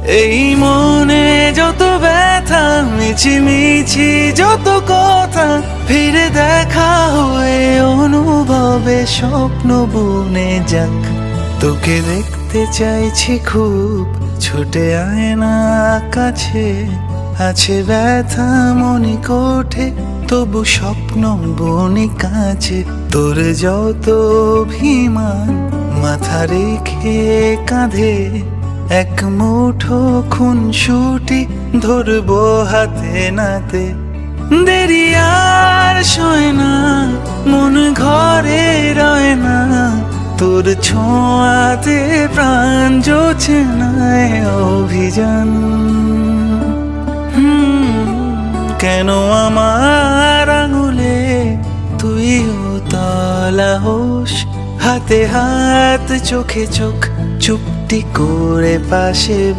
এই মনে যত ব্যথা, মিছিমিছি যত কথা, ফিরে দেখা হয়ে অনুভবে স্বপ্ন বুনে যাক। তোকে দেখতে চাইছি খুব, ছুটে আয় না কাছে। আছে ব্যথা মনি কোঠে, তবু স্বপ্ন বুনি কাছে। তোর যত অভিমান মাথা রেখে কাঁধে, এক মুঠো খুনসুটি ধরবো হাতে নাতে। দেরি আর সয় না, মন ঘরে রয় না, তোর ছোঁয়াতে প্রাণ জোছনায় অভিযান। কেন আমার আঙুলে তুইও তলা হোস, হাতে হাত চোখে চোখ, চুপটি করে পাশে